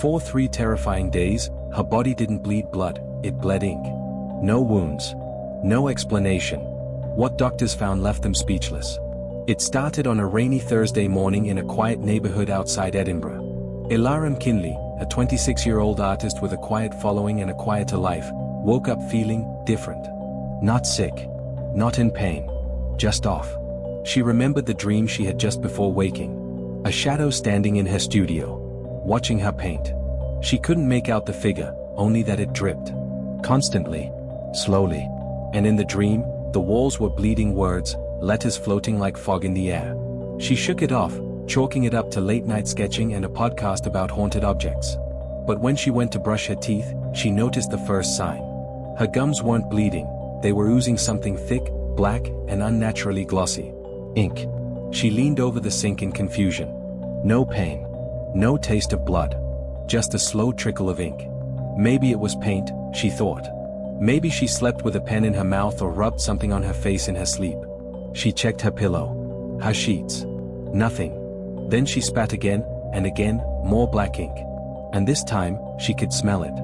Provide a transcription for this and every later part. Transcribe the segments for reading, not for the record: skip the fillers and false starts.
For 3 terrifying days, her body didn't bleed blood, it bled ink. No wounds. No explanation. What doctors found left them speechless. It started on a rainy Thursday morning in a quiet neighborhood outside Edinburgh. Ilara McKinley, a 26-year-old artist with a quiet following and a quieter life, woke up feeling different. Not sick. Not in pain. Just off. She remembered the dream she had just before waking. A shadow standing in her studio, watching her paint. She couldn't make out the figure, only that it dripped. Constantly. Slowly. And in the dream, the walls were bleeding words, letters floating like fog in the air. She shook it off, chalking it up to late-night sketching and a podcast about haunted objects. But when she went to brush her teeth, she noticed the first sign. Her gums weren't bleeding, they were oozing something thick, black, and unnaturally glossy. Ink. She leaned over the sink in confusion. No pain. No taste of blood. Just a slow trickle of ink. Maybe it was paint, she thought. Maybe she slept with a pen in her mouth or rubbed something on her face in her sleep. She checked her pillow. Her sheets. Nothing. Then she spat again, and again, more black ink. And this time, she could smell it.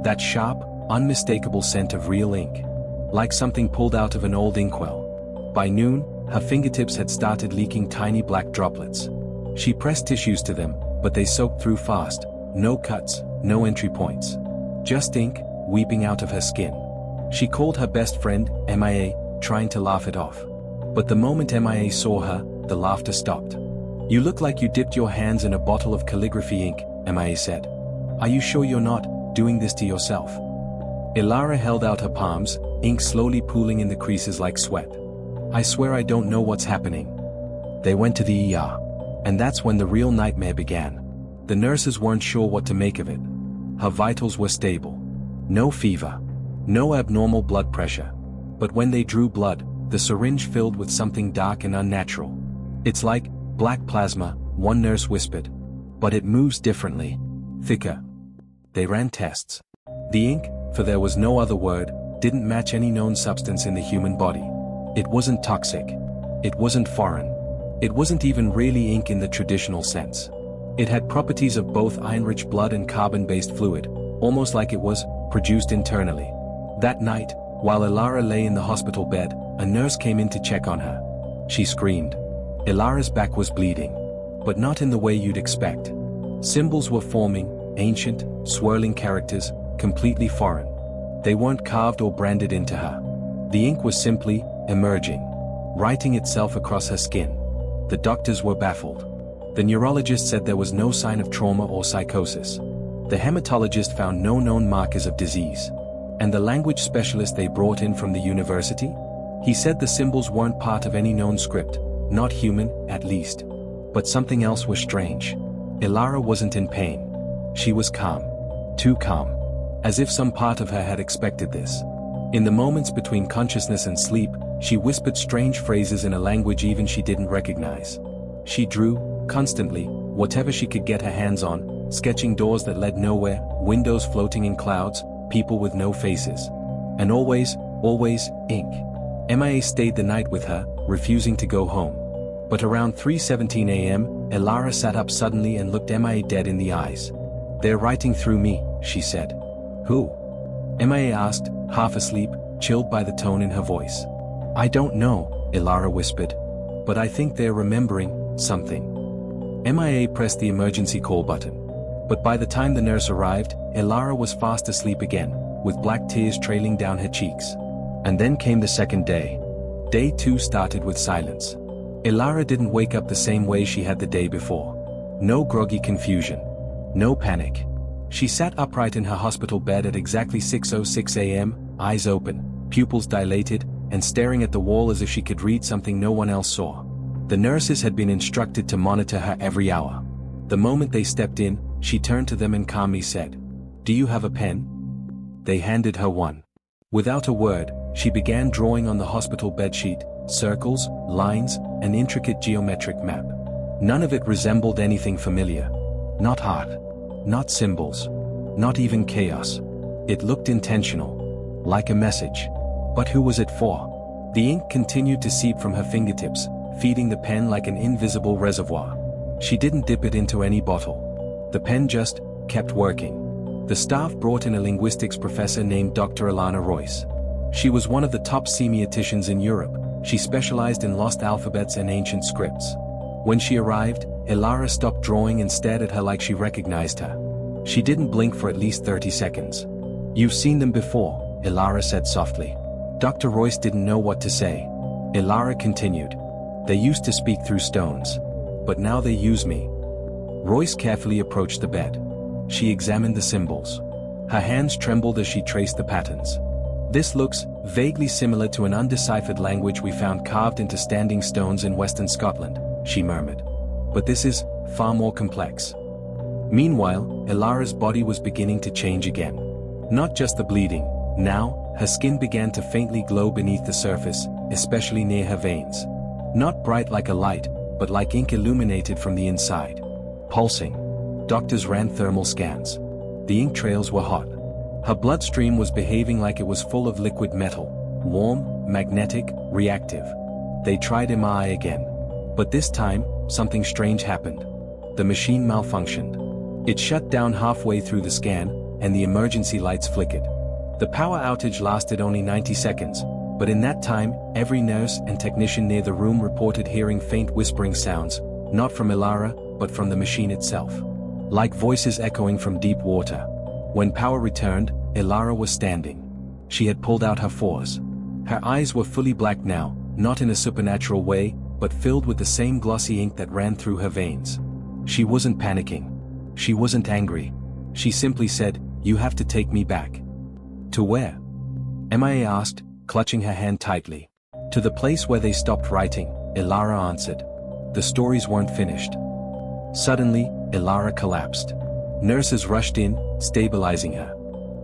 That sharp, unmistakable scent of real ink. Like something pulled out of an old inkwell. By noon, her fingertips had started leaking tiny black droplets. She pressed tissues to them, but they soaked through fast. No cuts, no entry points. Just ink, weeping out of her skin. She called her best friend, MIA, trying to laugh it off. But the moment MIA saw her, the laughter stopped. "You look like you dipped your hands in a bottle of calligraphy ink," MIA said. "Are you sure you're not doing this to yourself?" Ilara held out her palms, ink slowly pooling in the creases like sweat. "I swear I don't know what's happening." They went to the ER. And that's when the real nightmare began. The nurses weren't sure what to make of it. Her vitals were stable. No fever. No abnormal blood pressure. But when they drew blood, the syringe filled with something dark and unnatural. "It's like black plasma," one nurse whispered. "But it moves differently. Thicker." They ran tests. The ink, for there was no other word, didn't match any known substance in the human body. It wasn't toxic. It wasn't foreign. It wasn't even really ink in the traditional sense. It had properties of both iron-rich blood and carbon-based fluid, almost like it was produced internally. That night, while Ilara lay in the hospital bed, a nurse came in to check on her. She screamed. Ilara's back was bleeding. But not in the way you'd expect. Symbols were forming, ancient, swirling characters, completely foreign. They weren't carved or branded into her. The ink was simply emerging, writing itself across her skin. The doctors were baffled. The neurologist said there was no sign of trauma or psychosis. The hematologist found no known markers of disease. And the language specialist they brought in from the university? He said the symbols weren't part of any known script, not human, at least. But something else was strange. Ilara wasn't in pain. She was calm. Too calm. As if some part of her had expected this. In the moments between consciousness and sleep, she whispered strange phrases in a language even she didn't recognize. She drew, constantly, whatever she could get her hands on, sketching doors that led nowhere, windows floating in clouds, people with no faces. And always, ink. MIA stayed the night with her, refusing to go home. But around 3:17 a.m., Ilara sat up suddenly and looked MIA dead in the eyes. "They're writing through me," she said. "Who?" MIA asked, half asleep, chilled by the tone in her voice. "I don't know," Ilara whispered. "But I think they're remembering something." MIA pressed the emergency call button. But by the time the nurse arrived, Ilara was fast asleep again, with black tears trailing down her cheeks. And then came the second day. Day 2 started with silence. Ilara didn't wake up the same way she had the day before. No groggy confusion. No panic. She sat upright in her hospital bed at exactly 6:06 a.m., eyes open, pupils dilated, and staring at the wall as if she could read something no one else saw. The nurses had been instructed to monitor her every hour. The moment they stepped in, she turned to them and calmly said, "Do you have a pen?" They handed her one. Without a word, she began drawing on the hospital bedsheet, circles, lines, an intricate geometric map. None of it resembled anything familiar. Not art. Not symbols. Not even chaos. It looked intentional. Like a message. But who was it for? The ink continued to seep from her fingertips, feeding the pen like an invisible reservoir. She didn't dip it into any bottle. The pen just kept working. The staff brought in a linguistics professor named Dr. Ilana Royce. She was one of the top semioticians in Europe. She specialized in lost alphabets and ancient scripts. When she arrived, Ilara stopped drawing and stared at her like she recognized her. She didn't blink for at least 30 seconds. "You've seen them before," Ilara said softly. Dr. Royce didn't know what to say. Ilara continued. "They used to speak through stones. But now they use me." Royce carefully approached the bed. She examined the symbols. Her hands trembled as she traced the patterns. "This looks vaguely similar to an undeciphered language we found carved into standing stones in Western Scotland," she murmured. "But this is far more complex." Meanwhile, Ilara's body was beginning to change again. Not just the bleeding. Now, her skin began to faintly glow beneath the surface, especially near her veins. Not bright like a light, but like ink illuminated from the inside. Pulsing. Doctors ran thermal scans. The ink trails were hot. Her bloodstream was behaving like it was full of liquid metal. Warm, magnetic, reactive. They tried MRI again. But this time, something strange happened. The machine malfunctioned. It shut down halfway through the scan, and the emergency lights flickered. The power outage lasted only 90 seconds, but in that time, every nurse and technician near the room reported hearing faint whispering sounds, not from Ilara, but from the machine itself. Like voices echoing from deep water. When power returned, Ilara was standing. She had pulled out her fours. Her eyes were fully black now, not in a supernatural way, but filled with the same glossy ink that ran through her veins. She wasn't panicking. She wasn't angry. She simply said, "You have to take me back." "To where?" MIA asked, clutching her hand tightly. "To the place where they stopped writing," Ilara answered. "The stories weren't finished." Suddenly, Ilara collapsed. Nurses rushed in, stabilizing her.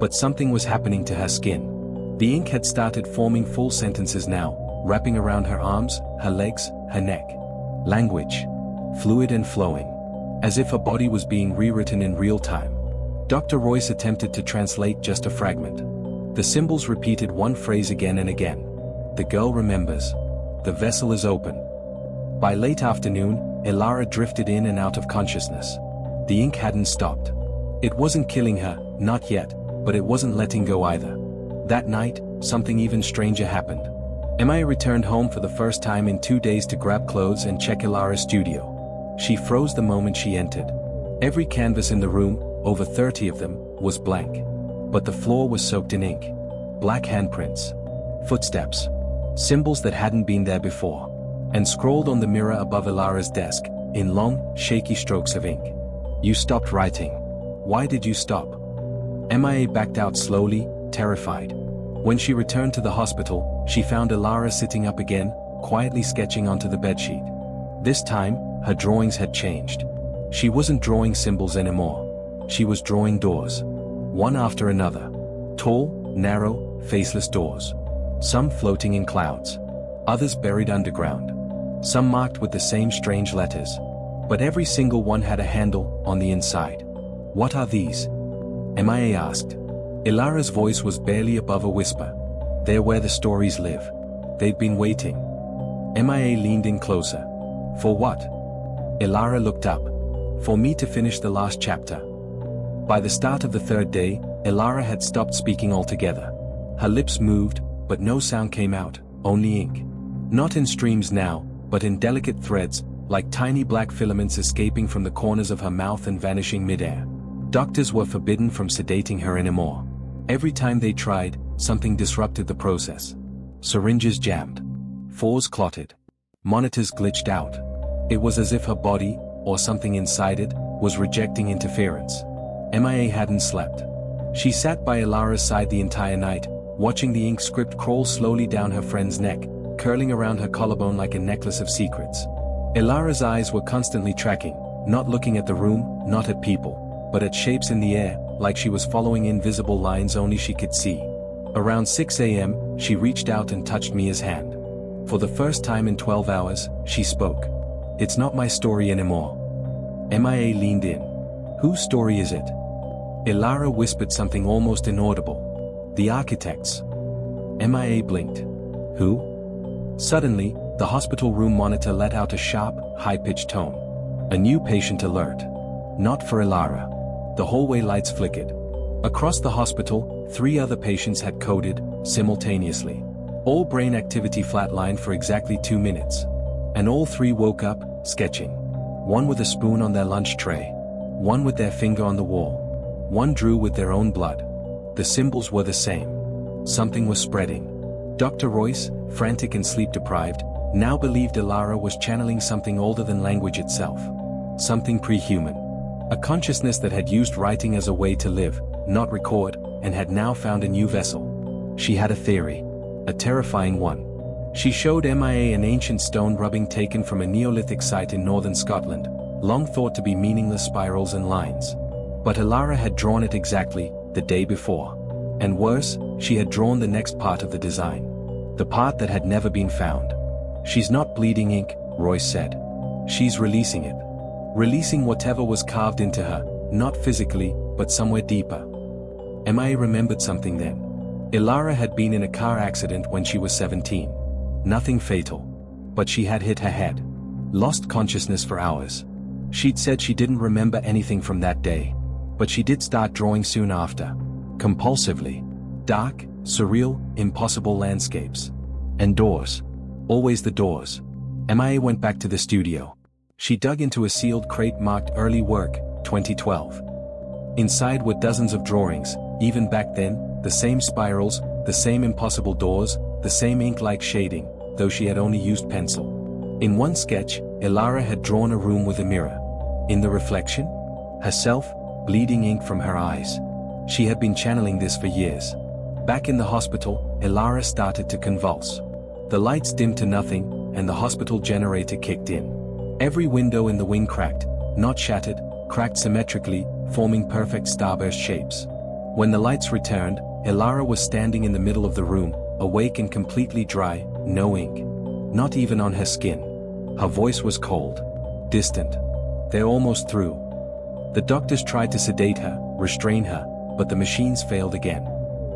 But something was happening to her skin. The ink had started forming full sentences now, wrapping around her arms, her legs, her neck. Language. Fluid and flowing. As if her body was being rewritten in real time. Dr. Royce attempted to translate just a fragment. The symbols repeated one phrase again and again. "The girl remembers. The vessel is open." By late afternoon, Ilara drifted in and out of consciousness. The ink hadn't stopped. It wasn't killing her, not yet, but it wasn't letting go either. That night, something even stranger happened. MIA returned home for the first time in 2 days to grab clothes and check Ilara's studio. She froze the moment she entered. Every canvas in the room, over 30 of them, was blank. But the floor was soaked in ink. Black handprints. Footsteps. Symbols that hadn't been there before. And scrolled on the mirror above Ilara's desk, in long, shaky strokes of ink. "You stopped writing. Why did you stop?" MIA backed out slowly, terrified. When she returned to the hospital, she found Ilara sitting up again, quietly sketching onto the bedsheet. This time, her drawings had changed. She wasn't drawing symbols anymore. She was drawing doors. One after another. Tall, narrow, faceless doors. Some floating in clouds. Others buried underground. Some marked with the same strange letters. But every single one had a handle on the inside. "What are these?" MIA asked. Ilara's voice was barely above a whisper. "They're where the stories live. They've been waiting." MIA leaned in closer. "For what?" Ilara looked up. "For me to finish the last chapter." By the start of the third day, Ilara had stopped speaking altogether. Her lips moved, but no sound came out, only ink. Not in streams now, but in delicate threads, like tiny black filaments escaping from the corners of her mouth and vanishing midair. Doctors were forbidden from sedating her anymore. Every time they tried, something disrupted the process. Syringes jammed. Fours clotted. Monitors glitched out. It was as if her body, or something inside it, was rejecting interference. MIA hadn't slept. She sat by Ilara's side the entire night, watching the ink script crawl slowly down her friend's neck, curling around her collarbone like a necklace of secrets. Ilara's eyes were constantly tracking, not looking at the room, not at people, but at shapes in the air, like she was following invisible lines only she could see. Around 6 a.m., she reached out and touched Mia's hand. For the first time in 12 hours, she spoke. "It's not my story anymore." MIA leaned in. "Whose story is it?" Ilara whispered something almost inaudible. "The architects." MIA blinked. "Who?" Suddenly, the hospital room monitor let out a sharp, high-pitched tone. A new patient alert. Not for Ilara. The hallway lights flickered. Across the hospital, 3 other patients had coded, simultaneously. All brain activity flatlined for exactly 2 minutes. And all 3 woke up, sketching. One with a spoon on their lunch tray. One with their finger on the wall. One drew with their own blood. The symbols were the same. Something was spreading. Dr. Royce, frantic and sleep-deprived, now believed Ilara was channeling something older than language itself. Something pre-human. A consciousness that had used writing as a way to live, not record, and had now found a new vessel. She had a theory. A terrifying one. She showed MIA an ancient stone rubbing taken from a Neolithic site in northern Scotland, long thought to be meaningless spirals and lines. But Ilara had drawn it exactly, the day before. And worse, she had drawn the next part of the design. The part that had never been found. She's not bleeding ink, Royce said. She's releasing it. Releasing whatever was carved into her, not physically, but somewhere deeper. MIA remembered something then. Ilara had been in a car accident when she was 17. Nothing fatal. But she had hit her head. Lost consciousness for hours. She'd said she didn't remember anything from that day. But she did start drawing soon after. Compulsively. Dark, surreal, impossible landscapes. And doors. Always the doors. MIA went back to the studio. She dug into a sealed crate marked Early Work, 2012. Inside were dozens of drawings, even back then, the same spirals, the same impossible doors, the same ink-like shading, though she had only used pencil. In one sketch, Ilara had drawn a room with a mirror. In the reflection? Herself, bleeding ink from her eyes. She had been channeling this for years. Back in the hospital, Ilara started to convulse. The lights dimmed to nothing, and the hospital generator kicked in. Every window in the wing cracked, not shattered, cracked symmetrically, forming perfect starburst shapes. When the lights returned, Ilara was standing in the middle of the room, awake and completely dry, no ink. Not even on her skin. Her voice was cold. Distant. They're almost through. The doctors tried to sedate her, restrain her, but the machines failed again.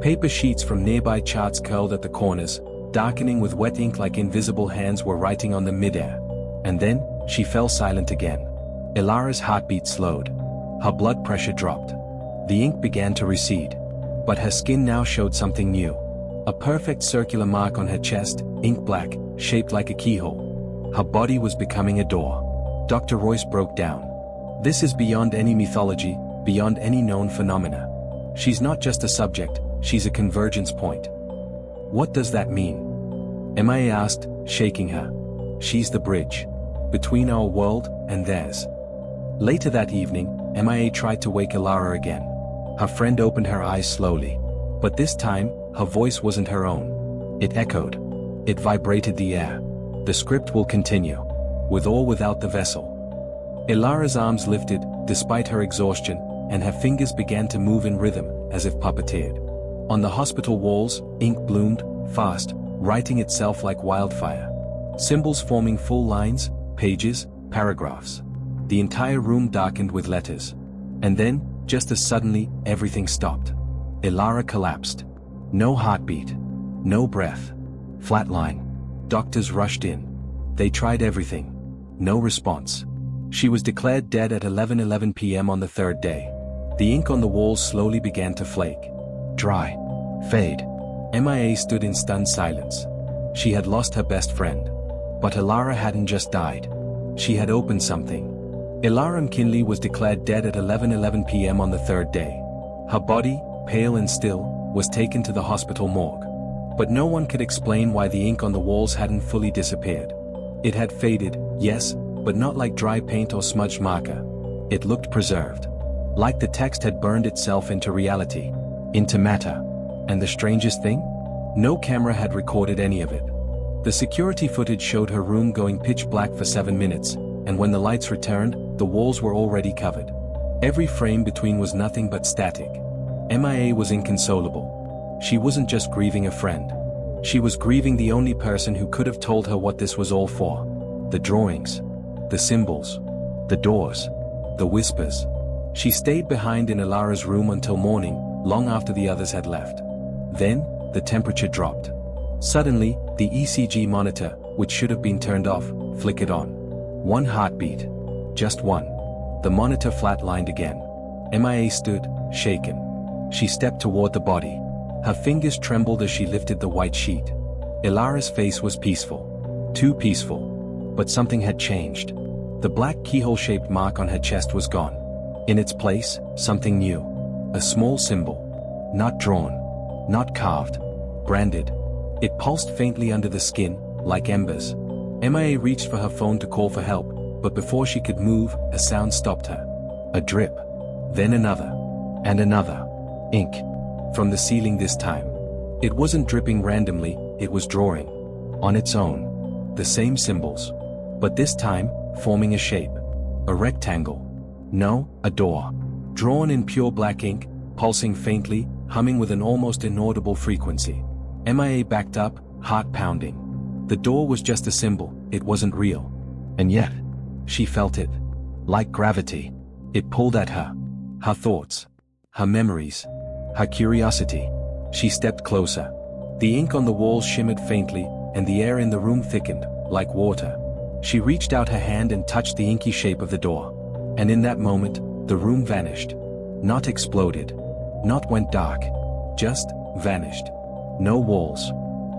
Paper sheets from nearby charts curled at the corners, darkening with wet ink like invisible hands were writing on them midair. And then, she fell silent again. Ilara's heartbeat slowed. Her blood pressure dropped. The ink began to recede. But her skin now showed something new. A perfect circular mark on her chest, ink black, shaped like a keyhole. Her body was becoming a door. Dr. Royce broke down. This is beyond any mythology, beyond any known phenomena. She's not just a subject, she's a convergence point. What does that mean? MIA asked, shaking her. She's the bridge. Between our world and theirs. Later that evening, MIA tried to wake Ilara again. Her friend opened her eyes slowly. But this time, her voice wasn't her own. It echoed. It vibrated the air. The script will continue. With or without the vessel. Ilara's arms lifted, despite her exhaustion, and her fingers began to move in rhythm, as if puppeteered. On the hospital walls, ink bloomed, fast, writing itself like wildfire. Symbols forming full lines, pages, paragraphs. The entire room darkened with letters. And then, just as suddenly, everything stopped. Ilara collapsed. No heartbeat. No breath. Flatline. Doctors rushed in. They tried everything. No response. She was declared dead at 11:11 p.m. on the 3rd day. The ink on the walls slowly began to flake. Dry. Fade. MIA stood in stunned silence. She had lost her best friend. But Ilara hadn't just died. She had opened something. Ilara McKinley was declared dead at 11:11 p.m. on the 3rd day. Her body, pale and still, was taken to the hospital morgue. But no one could explain why the ink on the walls hadn't fully disappeared. It had faded, yes, but not like dry paint or smudged marker. It looked preserved. Like the text had burned itself into reality. Into matter. And the strangest thing? No camera had recorded any of it. The security footage showed her room going pitch black for 7 minutes, and when the lights returned, the walls were already covered. Every frame between was nothing but static. MIA was inconsolable. She wasn't just grieving a friend. She was grieving the only person who could have told her what this was all for. The drawings. The symbols. The doors. The whispers. She stayed behind in Ilara's room until morning, long after the others had left. Then, the temperature dropped. Suddenly, the ECG monitor, which should have been turned off, flickered on. One heartbeat. Just one. The monitor flatlined again. MIA stood, shaken. She stepped toward the body. Her fingers trembled as she lifted the white sheet. Ilara's face was peaceful. Too peaceful. But something had changed. The black keyhole-shaped mark on her chest was gone. In its place, something new. A small symbol. Not drawn. Not carved. Branded. It pulsed faintly under the skin, like embers. MIA reached for her phone to call for help, but before she could move, a sound stopped her. A drip. Then another. And another. Ink. From the ceiling this time. It wasn't dripping randomly, it was drawing. On its own. The same symbols. But this time, forming a shape. A rectangle. No, a door. Drawn in pure black ink, pulsing faintly, humming with an almost inaudible frequency. MIA backed up, heart pounding. The door was just a symbol, it wasn't real. And yet, she felt it. Like gravity. It pulled at her. Her thoughts. Her memories. Her curiosity. She stepped closer. The ink on the walls shimmered faintly, and the air in the room thickened, like water. She reached out her hand and touched the inky shape of the door. And in that moment, the room vanished. Not exploded. Not went dark. Just vanished. No walls.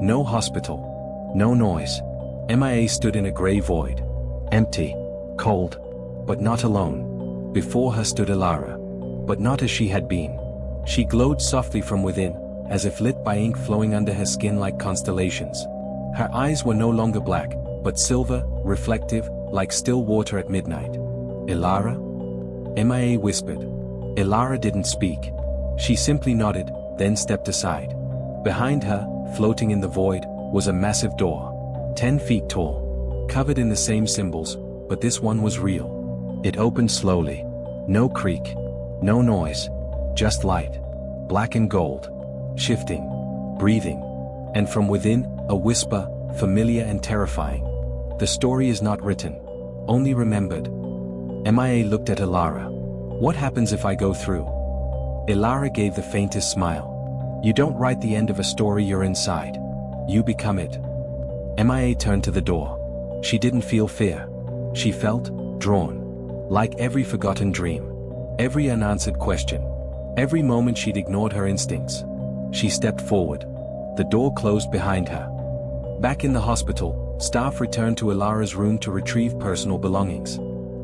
No hospital. No noise. MIA stood in a grey void. Empty. Cold. But not alone. Before her stood Ilara. But not as she had been. She glowed softly from within, as if lit by ink flowing under her skin like constellations. Her eyes were no longer black, but silver, reflective, like still water at midnight. Ilara? MIA whispered. Ilara didn't speak. She simply nodded, then stepped aside. Behind her, floating in the void, was a massive door. 10 feet tall. Covered in the same symbols, but this one was real. It opened slowly. No creak. No noise. Just light. Black and gold. Shifting. Breathing. And from within, a whisper, familiar and terrifying. The story is not written. Only remembered. MIA looked at Ilara. What happens if I go through? Ilara gave the faintest smile. You don't write the end of a story, you're inside. You become it. MIA turned to the door. She didn't feel fear. She felt drawn. Like every forgotten dream. Every unanswered question. Every moment she'd ignored her instincts. She stepped forward. The door closed behind her. Back in the hospital, staff returned to Ilara's room to retrieve personal belongings.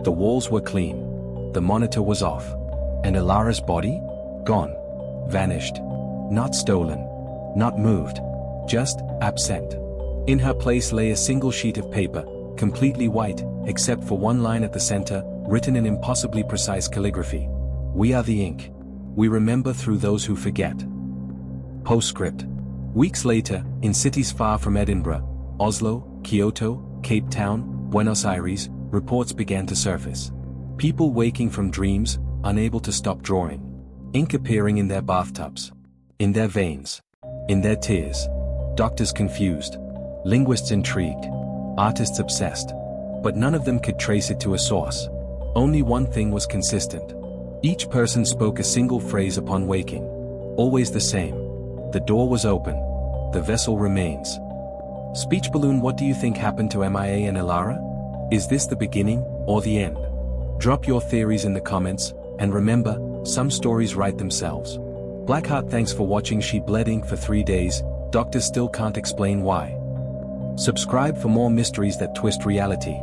The walls were clean. The monitor was off. And Ilara's body? Gone. Vanished. Not stolen. Not moved. Just absent. In her place lay a single sheet of paper, completely white, except for one line at the center, written in impossibly precise calligraphy. We are the ink. We remember through those who forget. Postscript. Weeks later, in cities far from Edinburgh, Oslo, Kyoto, Cape Town, Buenos Aires, reports began to surface. People waking from dreams, unable to stop drawing. Ink appearing in their bathtubs. In their veins. In their tears. Doctors confused. Linguists intrigued. Artists obsessed. But none of them could trace it to a source. Only one thing was consistent. Each person spoke a single phrase upon waking. Always the same. The door was open. The vessel remains. Speech balloon, what do you think happened to MIA and Ilara? Is this the beginning, or the end? Drop your theories in the comments, and remember, some stories write themselves. Blackheart, thanks for watching. She bled ink for 3 days, doctors still can't explain why. Subscribe for more mysteries that twist reality.